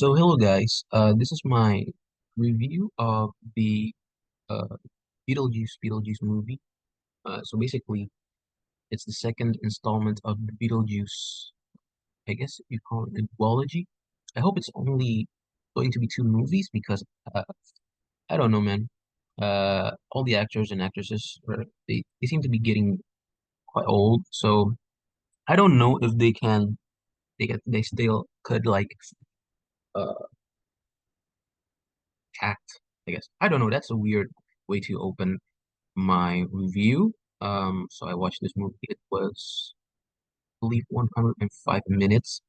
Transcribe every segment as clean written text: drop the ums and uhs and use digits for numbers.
So hello guys, this is my review of the uh, Beetlejuice movie. So basically, it's the second installment of the Beetlejuice. I guess you call it a duology. I hope it's only going to be two movies because I don't know, man. All the actors and actresses they seem to be getting quite old, so I don't know if they still could like uh act. I guess I don't know. That's a weird way to open my review. So I watched this movie. It was, I believe, 105 minutes.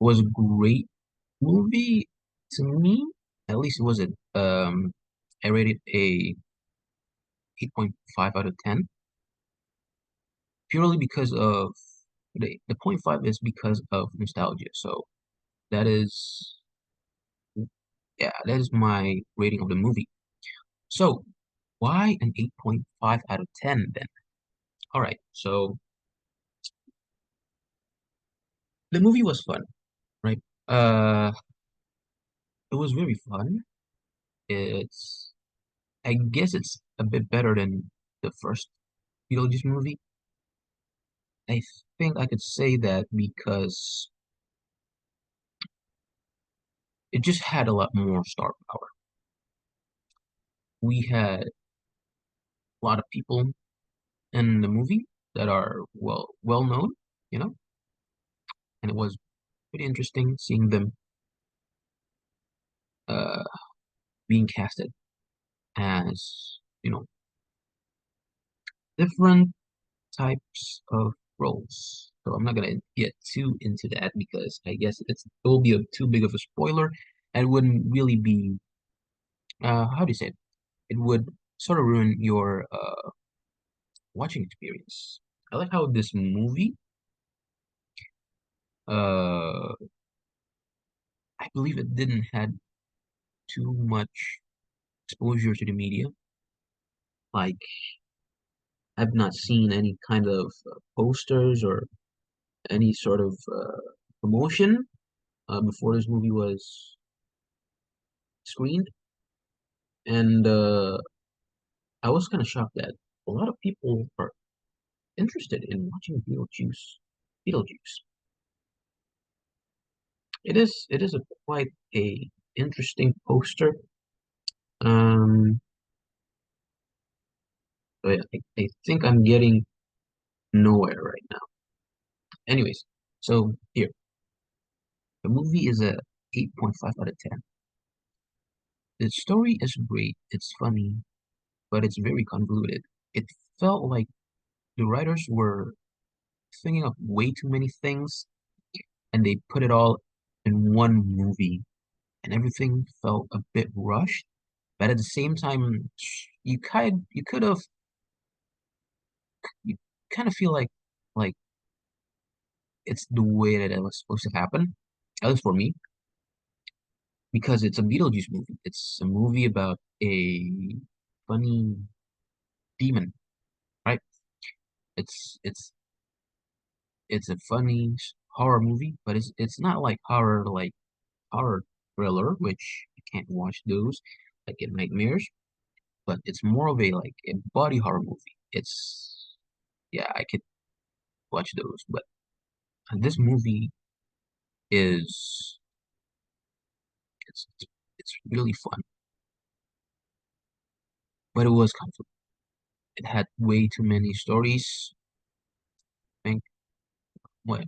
It was a great movie to me. At least it was a I rated a 8.5 out of 10 purely because of the point five is because of nostalgia. So that is yeah, that is my rating of the movie. So why an 8.5 out of 10 then? All right. So the movie was fun, right? Uh it was very fun. It's, I guess it's a bit better than the first Beetlejuice movie. I think I could say that because it just had a lot more star power. We had a lot of people in the movie that are well known, you know, and it was pretty interesting seeing them uh being casted as, different types of roles. So I'm not gonna get too into that because I guess it will be too big of a spoiler and wouldn't really be how do you say it? It would sort of ruin your watching experience. I like how this movie uh I believe it didn't had too much exposure to the media. Like I've not seen any kind of posters or any sort of promotion before this movie was screened. And I was kind of shocked that a lot of people are interested in watching Beetlejuice. It is a quite a interesting poster. Um, but I think I'm getting nowhere right now. Anyways, so here, the movie is a 8.5 out of 10. The story is great, it's funny, but it's very convoluted. It felt like the writers were thinking of way too many things and they put it all in one movie and everything felt a bit rushed. But at the same time, you could have you kind of feel like it's the way that it was supposed to happen, at least for me, because it's a Beetlejuice movie. It's a movie about a funny demon, right? It's it's a funny horror movie, but it's not like horror thriller, which you can't watch those like in nightmares, but it's more of a like a body horror movie. It's yeah, I could watch those, but this movie is it's it's really fun, but it was comfortable. It had way too many stories. I think, well,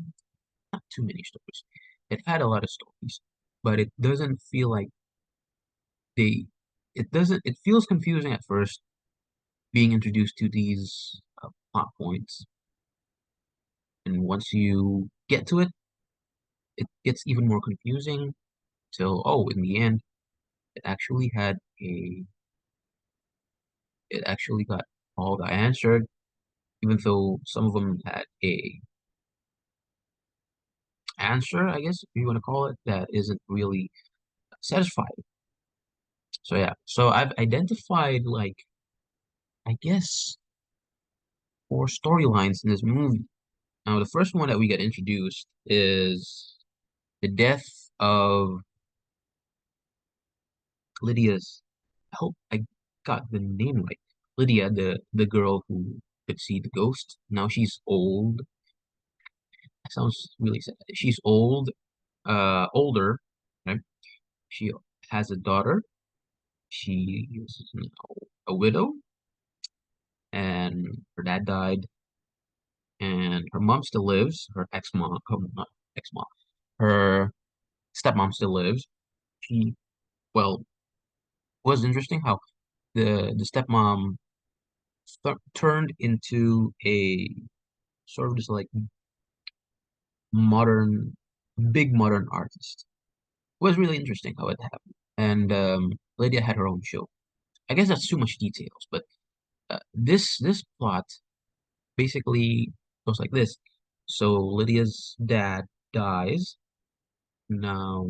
not too many stories. It had a lot of stories, but it doesn't feel like they. It doesn't. It feels confusing at first being introduced to these plot points, and once you get to it, it gets even more confusing. Till in the end, it actually had a. It actually got all the answered, even though some of them had a answer, I guess if you want to call it, that isn't really satisfying. So yeah, so I've identified like I guess four storylines in this movie. Now the first one that we get introduced is the death of Lydia's. I hope I got the name right. Lydia, the girl who could see the ghost. Now she's old. That sounds really sad. She's old, older, right? She has a daughter. She is now a widow, and her dad died, and her mom still lives. Her ex-mom, not ex-mom, her stepmom still lives. She, well, was interesting how the stepmom turned into a sort of just like modern, big modern artist. It was really interesting how it happened. And Lydia had her own show. I guess that's too much details, but this plot basically goes like this. So Lydia's dad dies. Now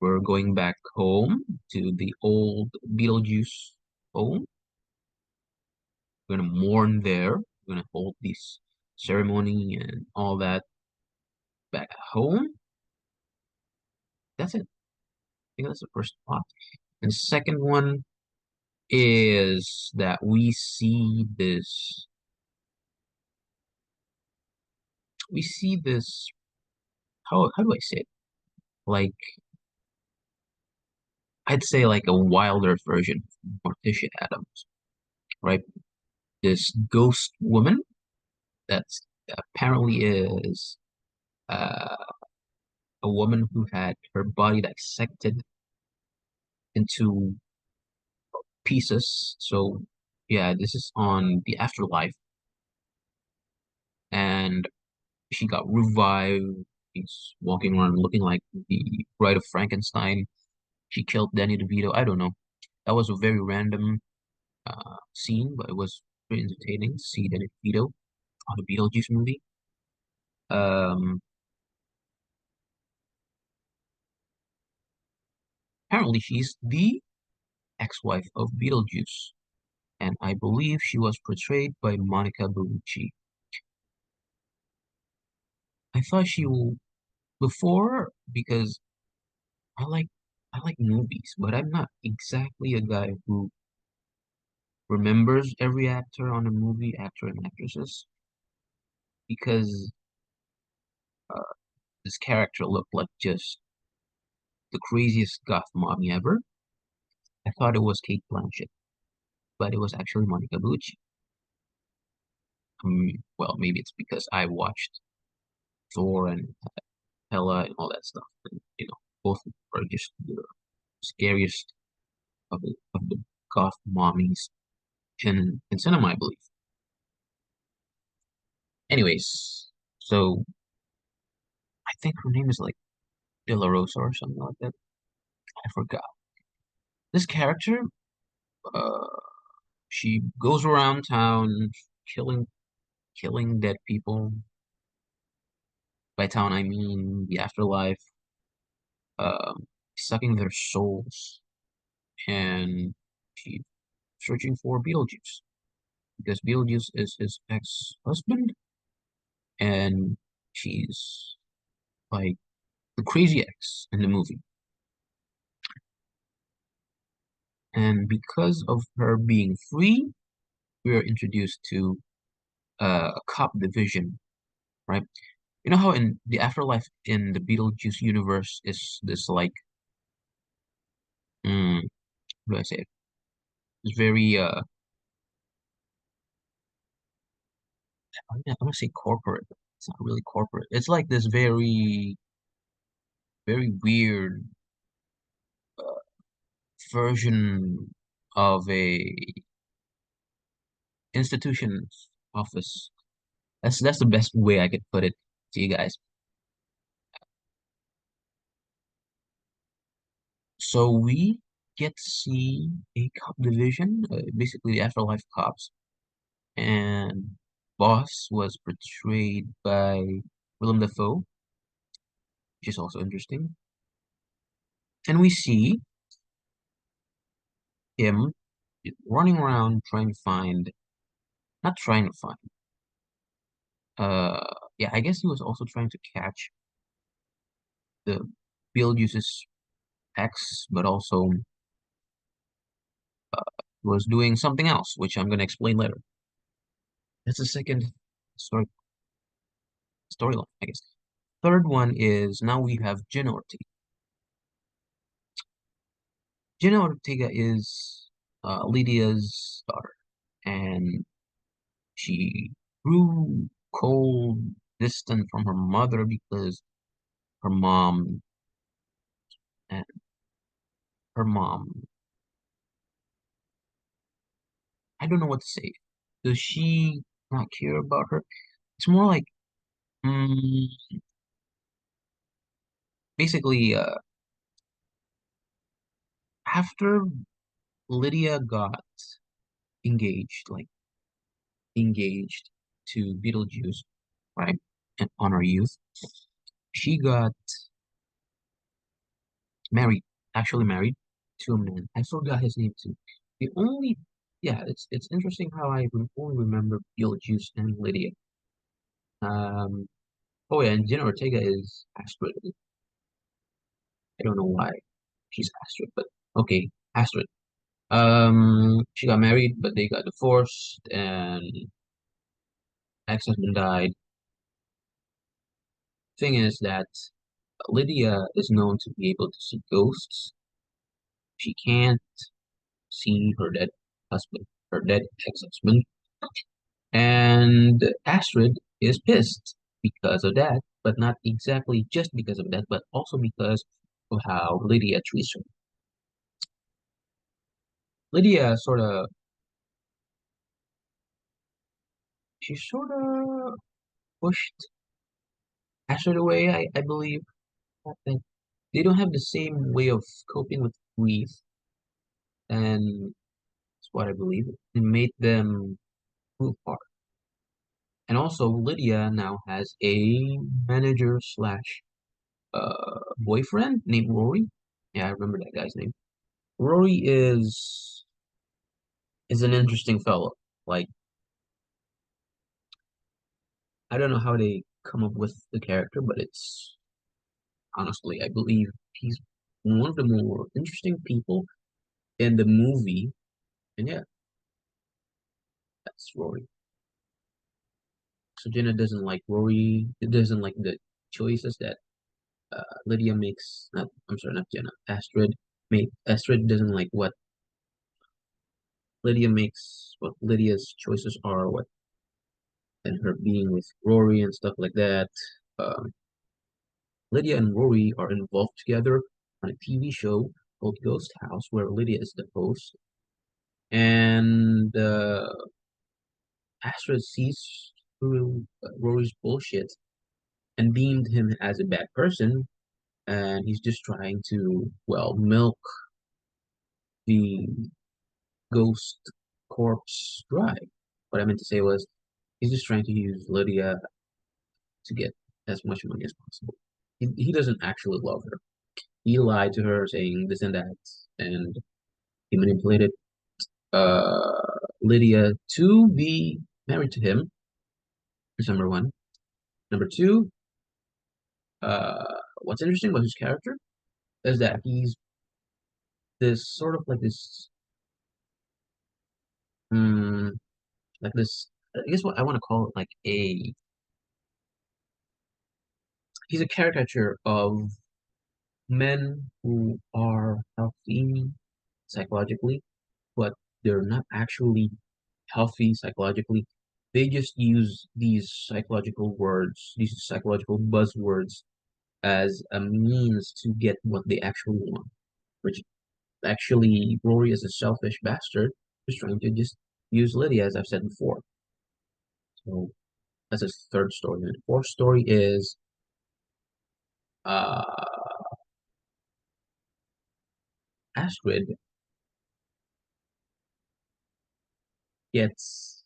we're going back home to the old Beetlejuice home. We're gonna mourn there. We're gonna hold this ceremony and all that back at home. That's it. I think that's the first plot. And the second one is that we see this how do I say it? Like I'd say like a wilder version of Morticia Adams, right? This ghost woman that's apparently is uh, a woman who had her body dissected into pieces. So yeah, this is on the afterlife, and she got revived. She's walking around looking like the Bride of Frankenstein. She killed Danny DeVito. I don't know. That was a very random scene, but it was very entertaining to see Danny DeVito on a Beetlejuice movie. Um, Apparently, she's the ex-wife of Beetlejuice, and I believe she was portrayed by Monica Bellucci. I thought she will before because I like I like movies, but I'm not exactly a guy who remembers every actor on a movie, actor and actresses, because uh, this character looked like just the craziest goth mommy ever. I thought it was Kate Blanchett, but it was actually Monica Bellucci. Well, maybe it's because I watched Thor and Hella and all that stuff. And, both are just the scariest of the goth mommies in cinema, I believe. Anyways, so I think her name is like De La Rosa or something like that. I forgot. This character, uh, she goes around town killing dead people. By town, I mean the afterlife, sucking their souls, and she's searching for Beetlejuice because Beetlejuice is his ex-husband, and she's like the crazy ex in the movie. And because of her being free, we are introduced to a cop division, right? You know how in the afterlife in the Beetlejuice universe is this like, mm, how do I say it? It's very I'm gonna say corporate. It's not really corporate. It's like this very weird version of a institution's office. That's the best way I could put it to you guys. So we get to see a cop division, basically the afterlife cops, and Boss was portrayed by Willem Dafoe, which is also interesting. And we see him running around trying to find, not trying to find, uh, yeah, I guess he was also trying to catch the Beetlejuice's ex, but also Was doing something else, which I'm going to explain later. That's the second story storyline, I guess. Third one is now we have Jenna Ortega. Jenna Ortega is Lydia's daughter, and she grew cold, distant from her mother because her mom and her mom, I don't know what to say. Does she not care about her? It's more like, mm, basically, after Lydia got engaged to Beetlejuice, right? And on her youth, she got married, actually married to a man. I forgot his name too. The only, yeah, it's interesting how only remember Beetlejuice and Lydia. Um, oh yeah, and Jenna Ortega is Astrid. I don't know why she's Astrid, but okay, Astrid. She got married, but they got divorced, and ex-husband died. Thing is that Lydia is known to be able to see ghosts. She can't see her dead husband, her dead ex-husband, and Astrid is pissed because of that, but not exactly just because of that, but also because of how Lydia treats her. Lydia she sort of pushed Astrid away, I believe. I think they don't have the same way of coping with grief, and that's what I believe. It made them move apart. And also, Lydia now has a manager slash boyfriend named Rory. Yeah, I remember that guy's name. Rory is an interesting fellow. Like, I don't know how they come up with the character, but it's honestly, I believe he's one of the more interesting people in the movie. And yeah, that's Rory. So Jenna doesn't like Rory. It doesn't like the choices that Lydia makes. Not, I'm sorry, not Jenna. Astrid doesn't like what Lydia makes. What Lydia's choices are. What and her being with Rory and stuff like that. Um, Lydia and Rory are involved together on a TV show called Ghost House, where Lydia is the host. And Astrid sees through Rory's bullshit and deemed him as a bad person, and he's just trying to, well, milk the ghost corpse dry. What I meant to say was, he's just trying to use Lydia to get as much money as possible. He doesn't actually love her. He lied to her saying this and that, and he manipulated uh, Lydia to be married to him. That's number one. Number two, what's interesting about his character is that he's this sort of like this, um, like this. I guess what I want to call it like a. He's a caricature of men who are healthy psychologically, but they're not actually healthy psychologically. They just use these psychological words, these psychological buzzwords as a means to get what they actually want, which actually Rory is a selfish bastard who's trying to just use Lydia, as I've said before. So that's his third story. And the fourth story is uh, Astrid gets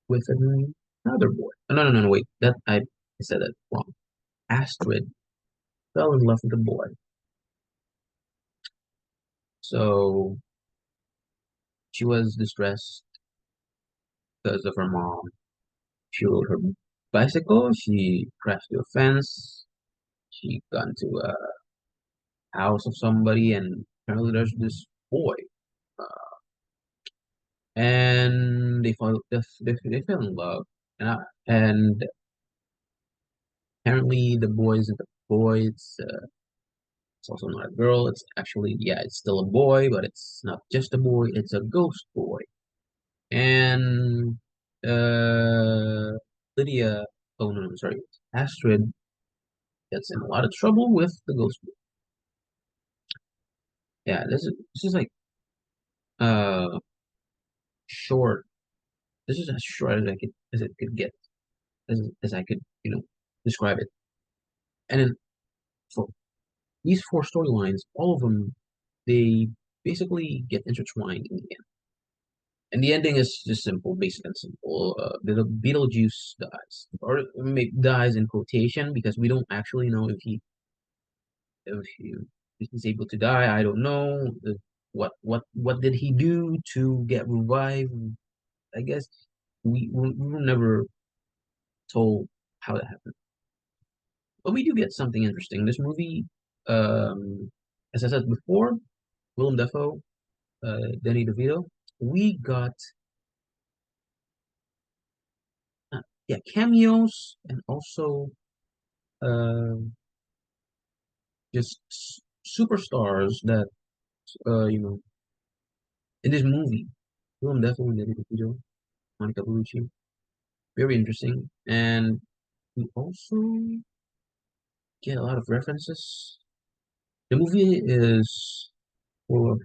with another boy. Oh, no, wait. I said that wrong. Astrid fell in love with a boy. So she was distressed because of her mom. She rode her bicycle. She crashed into a fence. She got into a house of somebody, and apparently there's this boy. and they fell in love, and apparently the boy isn't a boy. It's also not a girl. It's actually, yeah, it's still a boy, but it's not just a boy. It's a ghost boy. And uh, Lydia, oh no, I'm sorry, Astrid gets in a lot of trouble with the ghost boy. Yeah, this is like uh short. This is as short as it could get, as I could, describe it. And then for these four storylines, all of them, they basically get intertwined in the end. And the ending is just simple, basic and simple. Beetlejuice dies, or dies in quotation, because we don't actually know if he if he's able to die. I don't know. What did he do to get revived? I guess we were never told how that happened. But we do get something interesting. This movie, as I said before, Willem Dafoe, Danny DeVito, we got yeah, cameos, and also uh, just superstars that in this movie. Willem Dafoe, Danny DeVito, Monica Bellucci, very interesting, and we also get a lot of references. The movie is full of,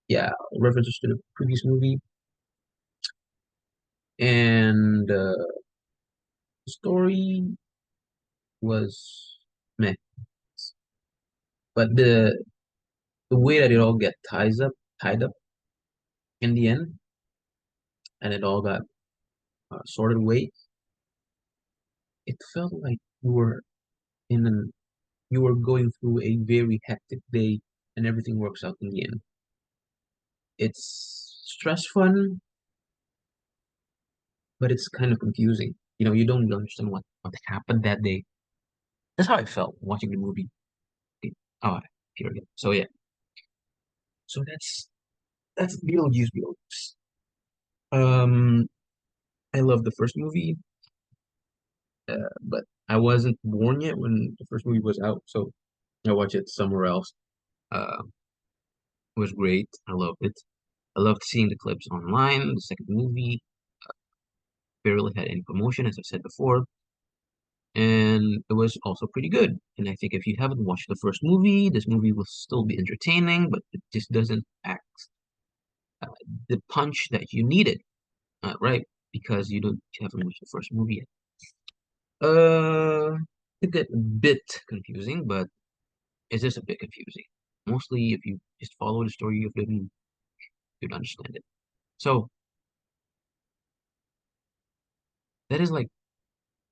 yeah, references to the previous movie, and the story was meh, but the way that it all get tied up in the end, and it all got sorted away, it felt like in an you were going through a very hectic day, and everything works out in the end. It's stress fun, but it's kind of confusing. You don't really understand what happened that day. That's how I felt watching the movie. Oh, here again. So yeah, so that's Beetlejuice. Um, I love the first movie, but I wasn't born yet when the first movie was out, so I watched it somewhere else. It was great. I loved it. I loved seeing the clips online. The second movie barely had any promotion, as I said before, and it was also pretty good. And I think if you haven't watched the first movie, this movie will still be entertaining, but it just doesn't act uh, the punch that you needed, right? Because you haven't watched the first movie yet. It get a bit confusing, but it's just a bit confusing. Mostly, if you just follow the story of the movie, you'd understand it. So that is like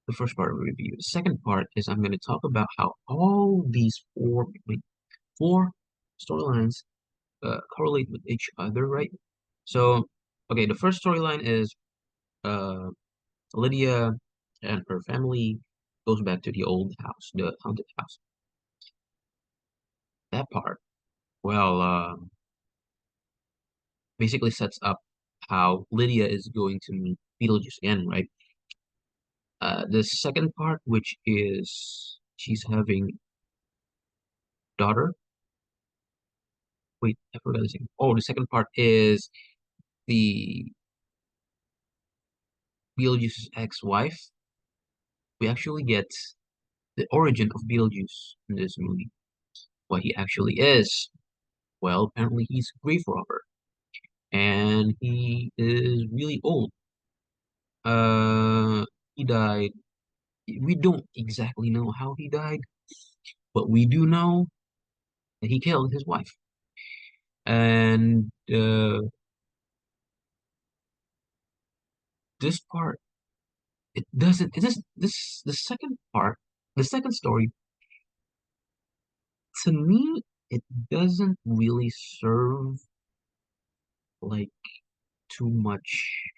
the first part of the review. The second part is I'm going to talk about how all these four storylines correlate with each other, right? So, okay, the first storyline is uh, Lydia and her family goes back to the old house, the haunted house. That part, well, basically sets up how Lydia is going to meet Beetlejuice again, right? The second part, which is she's having daughter. Wait, I forgot the second. Oh, the second part is the Beetlejuice's ex-wife. We actually get the origin of Beetlejuice in this movie. What he actually is. Well, apparently he's a grave robber, and he is really old. Uh, he died. We don't exactly know how he died, but we do know that he killed his wife. And this part, it doesn't. It is this the second part, the second story. To me, it doesn't really serve like too much.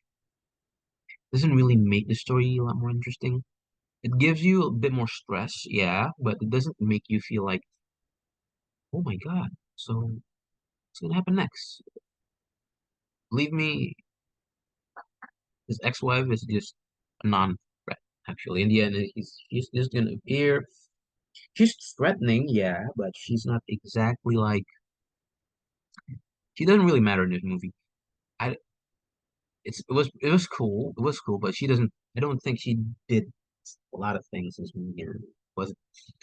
Doesn't really make the story a lot more interesting. It gives you a bit more stress, yeah, but it doesn't make you feel like, oh my God, so what's gonna happen next? believe me, his ex-wife is just a non-threat. Actually, in the end, he's just gonna appear. She's threatening, yeah, but she's not exactly like she doesn't really matter in this movie. I it was cool. It was cool, but she doesn't. I don't think she did a lot of things in this movie. And was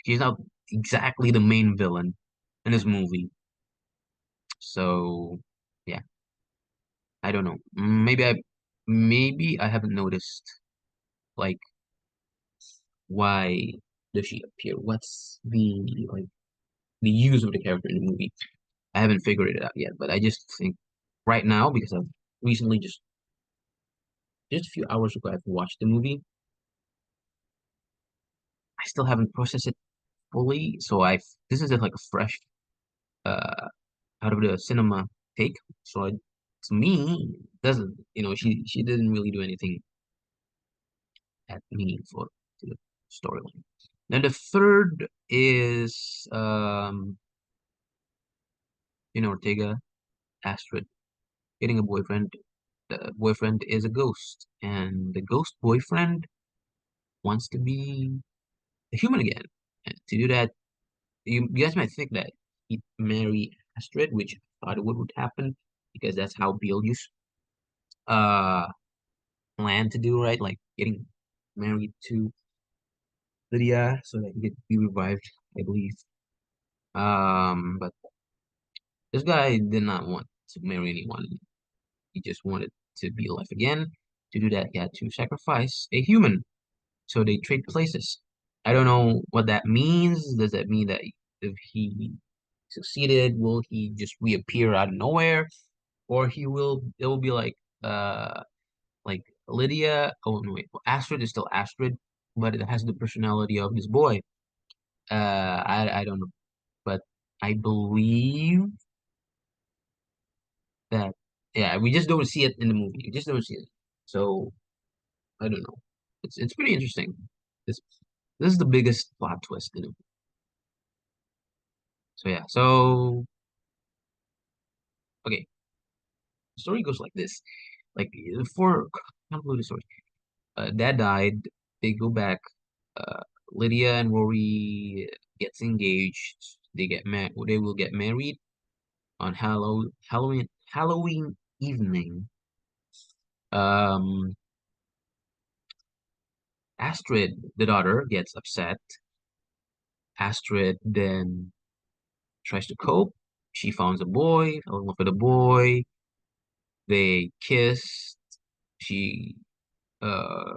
she's not exactly the main villain in this movie. So yeah, I don't know. Maybe I haven't noticed like why does she appear? What's the use of the character in the movie? I haven't figured it out yet, but I just think right now because I've recently just a few hours ago I've watched the movie. I still haven't processed it fully, so I this is just like a fresh uh out of the cinema take. So to me, doesn't she didn't really do anything that meaningful to the storyline. Then the third is Ortega, Astrid getting a boyfriend. The boyfriend is a ghost, and the ghost boyfriend wants to be a human again. And to do that, you guys might think that he'd marry Astrid, which I thought would happen because that's how Beetlejuice uh planned to do, right? Like getting married to Lydia so that he could be revived, I believe. But this guy did not want to marry anyone. He just wanted to be alive again. To do that, he had to sacrifice a human. So they trade places. I don't know what that means. Does that mean that if he succeeded, will he just reappear out of nowhere? Or it will be like Lydia. Oh no, wait. Well, Astrid is still Astrid, but it has the personality of this boy. I don't know, but I believe that yeah, we just don't see it in the movie. We just don't see it. So I don't know. It's pretty interesting. This this is the biggest plot twist in it. So yeah. So okay, the story goes like this. Like for conclude the story, dad died. They go back. Uh, Lydia and Rory gets engaged. They get married. They will get married on Halloween evening. Um, Astrid, the daughter, gets upset. Astrid then tries to cope. She finds a boy, fell in love with a boy. They kiss. She uh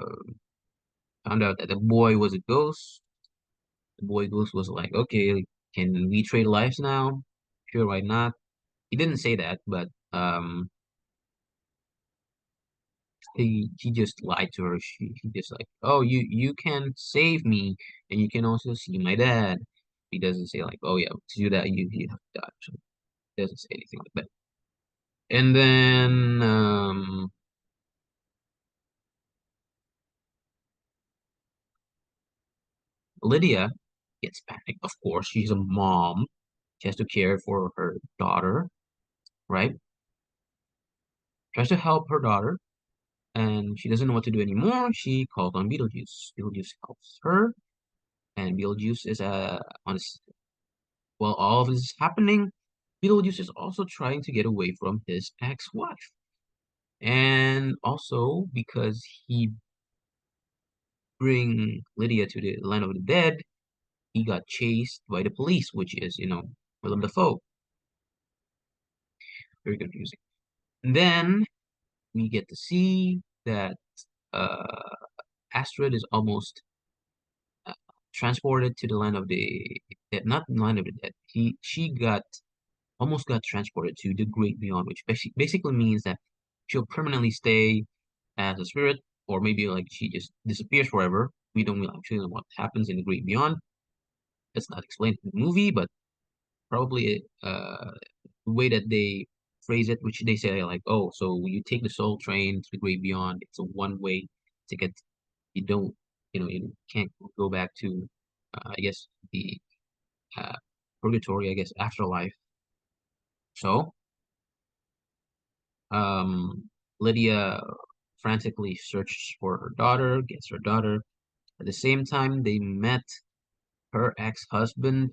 found out that the boy was a ghost. The boy ghost was like, okay, can we trade lives now? Sure, why not? He didn't say that, but he just lied to her. He just like, oh, you can save me, and you can also see my dad. He doesn't say like, oh yeah, to do that you have to die. So he doesn't say anything like that. And then Lydia gets panicked. Of course, she's a mom. She has to care for her daughter, right? Tries to help her daughter, and she doesn't know what to do anymore. She calls on Beetlejuice. Beetlejuice helps her, and Beetlejuice is while all of this is happening, Beetlejuice is also trying to get away from his ex-wife. And also because he bring Lydia to the land of the dead, he got chased by the police, which is, Willem Dafoe. Very confusing. And then we get to see that uh, Astrid is almost uh, transported to the land of the dead, not the land of the dead. She got almost got transported to the great beyond, which basically means that she'll permanently stay as a spirit, or maybe like she just disappears forever. We don't really actually know what happens in the great beyond. It's not explained in the movie, but probably the way that they phrase it, which they say like, oh, so you take the soul train to the great beyond. It's a one-way ticket. You don't, you can't go back to, I guess the uh, purgatory, I guess afterlife. So Lydia frantically searches for her daughter, gets her daughter. At the same time, they met her ex-husband.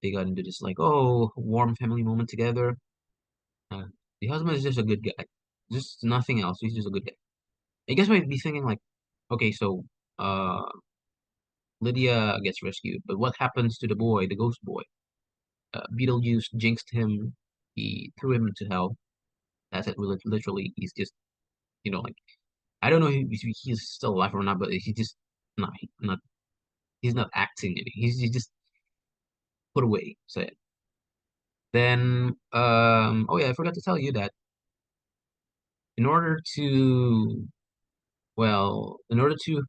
They got into this like, oh, warm family moment together. Uh, the husband is just a good guy, just nothing else. He's just a good guy. I guess might be thinking like, okay, so uh, Lydia gets rescued, but what happens to the boy, the ghost boy? Beetlejuice jinxed him. He threw him into hell. That's it. Literally, he's just, like I don't know if he's still alive or not, but he's just not he's not acting it. He's just put away. So yeah. Then oh yeah, I forgot to tell you that in order to in order to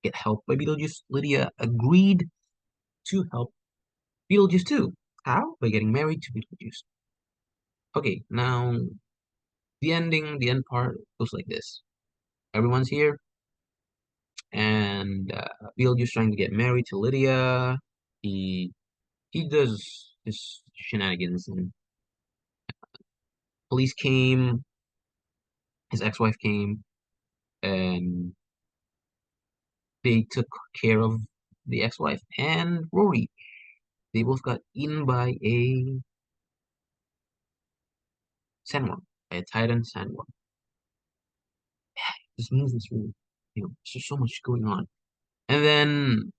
get help by Beetlejuice, Lydia agreed to help Beetlejuice too. How? By getting married to Beetlejuice. Okay, now the end part goes like this. Everyone's here, and Beetlejuice trying to get married to Lydia. He he does his shenanigans, and police came, his ex-wife came, and they took care of the ex-wife and Rory. They both got eaten by a sandworm, by a titan sandworm. This movie is really, there's just so much going on. And then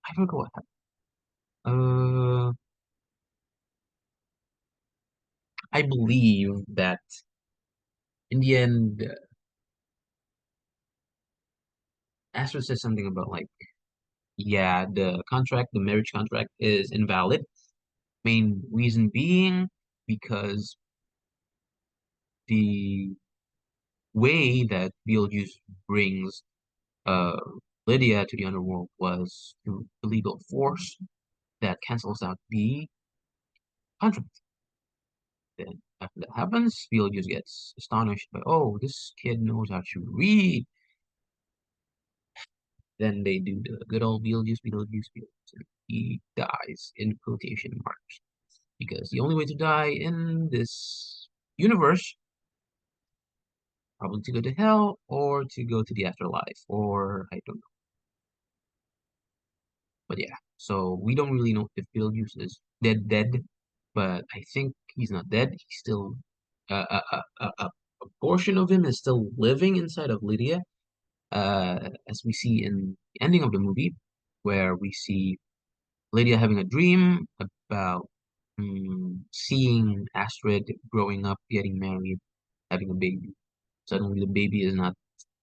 I forgot what happened. I believe that in the end, Astrid said something about like, yeah, the marriage contract is invalid. Main reason being because the way that Beetlejuice brings uh, Lydia to the underworld was through illegal force that cancels out the contract. Then after that happens, Beetlejuice gets astonished by, oh, this kid knows how to read. Then they do the good old Beetlejuice, and he dies in quotation marks. Because the only way to die in this universe, probably to go to hell or to go to the afterlife, or I don't know. But yeah, so we don't really know if Beetlejuice is dead, but I think he's not dead. He's still a portion of him is still living inside of Lydia, as we see in the ending of the movie, where we see Lydia having a dream about seeing Astrid growing up, getting married, having a baby. Suddenly, the baby is not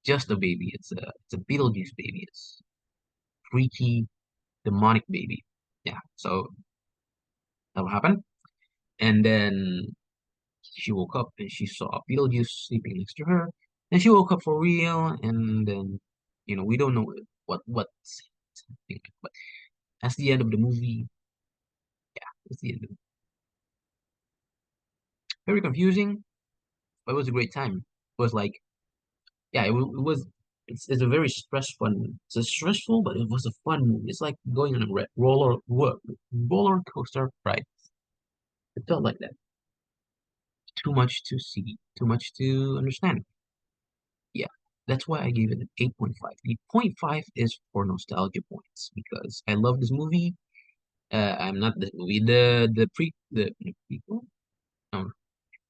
just a baby; it's a Beetlejuice baby. It's freaky, demonic baby. Yeah, so that will happen. And then she woke up and she saw Beetlejuice sleeping next to her. And she woke up for real. And then, we don't know what's happening. But that's the end of the movie. That's the end. Very confusing, but it was a great time. It was like, yeah, it was. It's a very It's a stressful, but it was a fun movie. It's like going on a roller coaster ride. It felt like that. Too much to see, too much to understand. Yeah, that's why I gave it an 8.5. The point 0.5 is for nostalgia points because I love this movie. I'm not this movie. The prequel. Um,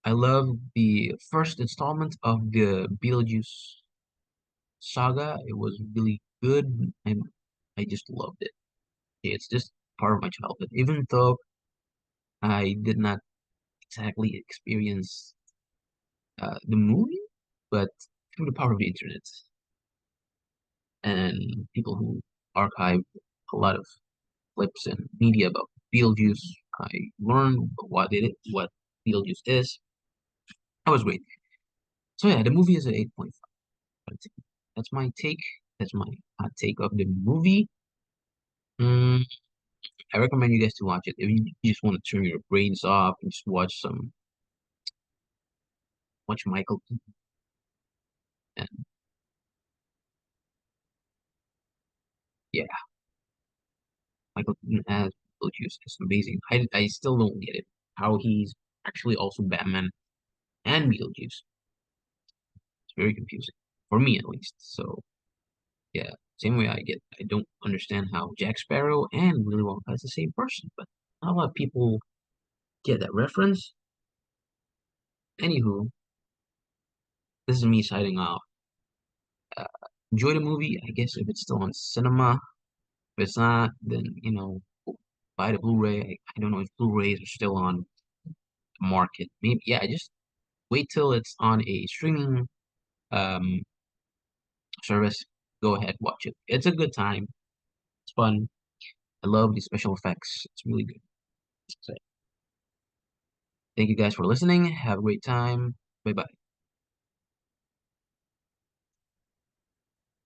I love the first installment of the Beetlejuice saga. It was really good, and I just loved it. It's just part of my childhood, even though I did not exactly experience the movie, but through the power of the internet and people who archive a lot of clips and media about Beetlejuice. I learned what Beetlejuice is. That was great. So yeah, the movie is an 8.5. That's my take. That's my hot take of the movie. Mm, I recommend you guys to watch it. If you just want to turn your brains off and just watch Michael Keaton. And yeah, Michael Keaton as Beetlejuice is amazing. I still don't get it. How he's actually also Batman and Beetlejuice. It's very confusing for me at least. So yeah, same way I don't understand how Jack Sparrow and Willy Wonka is the same person, but not a lot of people get that reference. Anywho, this is me signing off. Uh, Enjoy the movie, I guess, if it's still on cinema. If it's not, then buy the Blu-ray. I don't know if Blu-rays are still on the market. Maybe yeah, just wait till it's on a streaming um service. Go ahead, watch it. It's a good time. It's fun. I love the special effects. It's really good. So, thank you guys for listening. Have a great time. Bye bye.